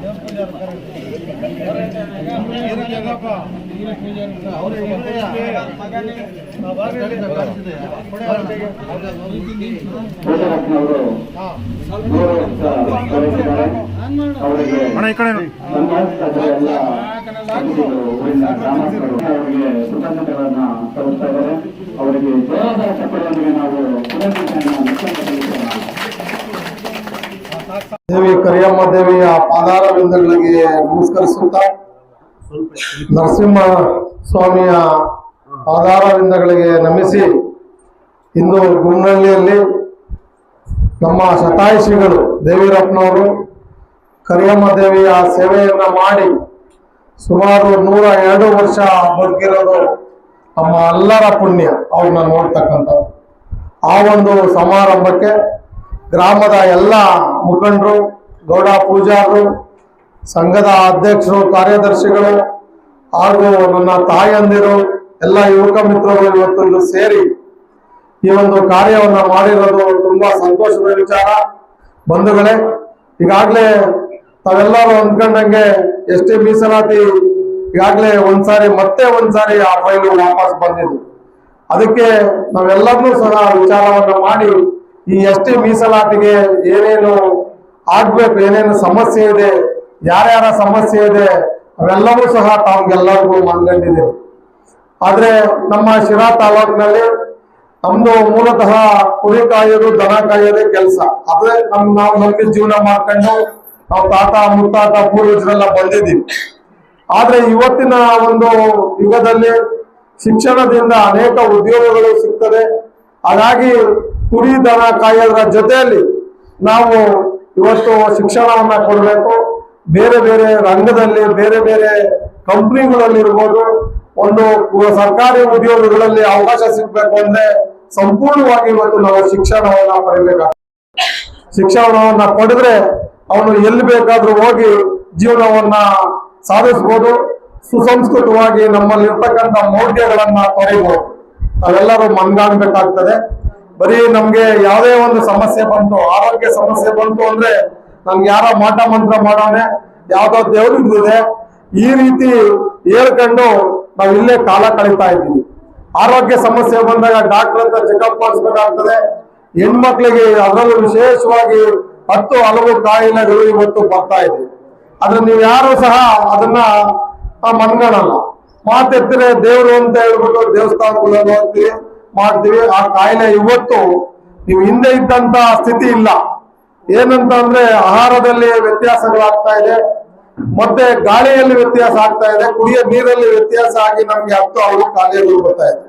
ಅವರಿಗೆ ಜಯದ ಚಪ್ಪಲಿಯೊಂದಿಗೆ ನಾವು ದೇವಿ ಕರಿಯಮ್ಮ ದೇವಿಯ ಪಾದಾರವಿಂದಗಳಿಗೆ ನಮಸ್ಕರಿಸುತ್ತಾ ನರಸಿಂಹ ಸ್ವಾಮಿಯ ಪಾದಾರವಿಂದಗಳಿಗೆ ನಮಿಸಿ ಇಂದು ಗುಮ್ಮನಹಳ್ಳಿಯಲ್ಲಿ ನಮ್ಮ ಶತಾಯುಷಿಗಳು ದೇವಿರಪ್ಪನವರು ಕರಿಯಮ್ಮ ದೇವಿಯ ಸೇವೆಯನ್ನ ಮಾಡಿ ಸುಮಾರು 102 ವರ್ಷ ಬದುಕಿರೋದು ನಮ್ಮ ಎಲ್ಲರ ಪುಣ್ಯ ಅವ್ರನ್ನ ನೋಡ್ತಕ್ಕಂಥ ಆ ಒಂದು ಸಮಾರಂಭಕ್ಕೆ ಗ್ರಾಮದ ಎಲ್ಲ ಮುಖಂಡರು, ಗೌಡ ಪೂಜಾರರು, ಸಂಘದ ಅಧ್ಯಕ್ಷರು, ಕಾರ್ಯದರ್ಶಿಗಳು ಹಾಗೂ ನನ್ನ ತಾಯಂದಿರು, ಎಲ್ಲ ಯುವಕ ಮಿತ್ರರು ಇವತ್ತು ಇಲ್ಲಿ ಸೇರಿ ಈ ಒಂದು ಕಾರ್ಯವನ್ನ ಮಾಡಿರೋದು ತುಂಬಾ ಸಂತೋಷದ ವಿಚಾರ. ಬಂಧುಗಳೇ, ಈಗಾಗಲೇ ತಾವೆಲ್ಲರೂ ಅಂದ್ಕೊಂಡಂಗೆ ಎಸ್ ಟಿ ಮೀಸಲಾತಿ ಈಗಾಗಲೇ ಮತ್ತೆ ಒಂದ್ಸಾರಿ ಆ ಫೈಲು ವಾಪಸ್ ಬಂದಿದೆ. ಅದಕ್ಕೆ ನಾವೆಲ್ಲರೂ ಸಹ ವಿಚಾರವನ್ನ ಮಾಡಿ ಈ ಎಸ್ ಟಿ ಮೀಸಲಾತಿಗೆ ಏನೇನು ಆಗ್ಬೇಕು, ಏನೇನು ಸಮಸ್ಯೆ ಇದೆ, ಯಾರ್ಯಾರ ಸಮಸ್ಯೆ ಇದೆ ಅವೆಲ್ಲವೂ ಸಹ ತಾವ್ಗೆಲ್ಲರಿಗೂ ಮನಗಂಡಿದೆ. ಆದ್ರೆ ನಮ್ಮ ಶಿರಾ ತಾಲೂಕಿನಲ್ಲಿ ನಮ್ದು ಮೂಲತಃ ಕುರಿ ಕಾಯೋದು, ದನ ಕಾಯೋದೇ ಕೆಲಸ. ಅದೇ ನಾವು ನಮ್ಗೆ ಜೀವನ ಮಾಡ್ಕೊಂಡು ನಾವು ತಾತ ಮುತ್ತಾತ ಪೂರ್ವಜರೆಲ್ಲ ಬಂದಿದ್ದೀವಿ. ಆದ್ರೆ ಇವತ್ತಿನ ಒಂದು ಯುಗದಲ್ಲಿ ಶಿಕ್ಷಣದಿಂದ ಅನೇಕ ಉದ್ಯೋಗಗಳು ಸಿಗ್ತದೆ. ಹಾಗಾಗಿ ಕುರಿ ದನ ಕಾಯೋದ್ರ ಜೊತೆಯಲ್ಲಿ ನಾವು ಇವತ್ತು ಶಿಕ್ಷಣವನ್ನ ಕೊಡಬೇಕು. ಬೇರೆ ಬೇರೆ ರಂಗದಲ್ಲಿ, ಬೇರೆ ಬೇರೆ ಕಂಪ್ನಿಗಳಲ್ಲಿ ಇರ್ಬೋದು, ಒಂದು ಸರ್ಕಾರಿ ಉದ್ಯೋಗಗಳಲ್ಲಿ ಅವಕಾಶ ಸಿಗ್ಬೇಕು ಅಂದ್ರೆ ಸಂಪೂರ್ಣವಾಗಿ ಇವತ್ತು ನಾವು ಶಿಕ್ಷಣವನ್ನ ಪಡಿಬೇಕಾಗ್ತದೆ. ಶಿಕ್ಷಣವನ್ನ ಪಡೆದ್ರೆ ಅವನು ಎಲ್ಲಿ ಬೇಕಾದ್ರೂ ಹೋಗಿ ಜೀವನವನ್ನ ಸಾಧಿಸಬಹುದು. ಸುಸಂಸ್ಕೃತವಾಗಿ ನಮ್ಮಲ್ಲಿ ಇರ್ತಕ್ಕಂಥ ಮೌಲ್ಯಗಳನ್ನ ತೊರೆಯಬಹುದು. ನಾವೆಲ್ಲರೂ ಮನ್ಗಾಣ್ಬೇಕಾಗ್ತದೆ. ಬರೀ ನಮ್ಗೆ ಯಾವುದೇ ಒಂದು ಸಮಸ್ಯೆ ಬಂತು, ಆರೋಗ್ಯ ಸಮಸ್ಯೆ ಬಂತು ಅಂದ್ರೆ ನಮ್ಗೆ ಯಾರೋ ಮಾಟ ಮಂತ್ರ ಮಾಡೋನೆ, ಯಾವ್ದೋ ದೇವ್ರಿದೆ, ಈ ರೀತಿ ಹೇಳ್ಕೊಂಡು ನಾವು ಇಲ್ಲೇ ಕಾಲ ಕಳೀತಾ ಇದ್ದೀವಿ. ಆರೋಗ್ಯ ಸಮಸ್ಯೆ ಬಂದಾಗ ಡಾಕ್ಟರ್ ಅಂತ ಚೆಕಪ್ ಮಾಡಿಸ್ಬೇಕಾಗ್ತದೆ. ಹೆಣ್ಮಕ್ಳಿಗೆ ಅದರಲ್ಲೂ ವಿಶೇಷವಾಗಿ 10 ಹಲವು ಕಾಯಿಲೆಗಳು ಇವತ್ತು ಬರ್ತಾ ಇದೆ. ಆದ್ರೆ ನೀವು ಯಾರು ಸಹ ಅದನ್ನ ಮನ್ಗಣಲ್ಲ. ಮಾತೆತ್ತಿರೆ ದೇವ್ರು ಅಂತ ಹೇಳ್ಬಿಟ್ಟು ದೇವಸ್ಥಾನಗಳಲ್ಲಿ ಹೋಗ್ತೀವಿ, ಮಾಡ್ತೀವಿ. ಆ ಕಾಯಿಲೆ ಇವತ್ತು ನೀವು ಹಿಂದೆ ಇದ್ದಂತ ಸ್ಥಿತಿ ಇಲ್ಲ. ಏನಂತ ಅಂದ್ರೆ ಆಹಾರದಲ್ಲಿ ವ್ಯತ್ಯಾಸಗಳಾಗ್ತಾ ಇದೆ, ಮತ್ತೆ ಗಾಳಿಯಲ್ಲಿ ವ್ಯತ್ಯಾಸ ಆಗ್ತಾ ಇದೆ, ಕುಡಿಯೋ ನೀರಲ್ಲಿ ವ್ಯತ್ಯಾಸ ಆಗಿ ನಮ್ಗೆ 10 ಹಲವು ಕಾಯಿಲೆಗಳು ಬರ್ತಾ ಇದೆ.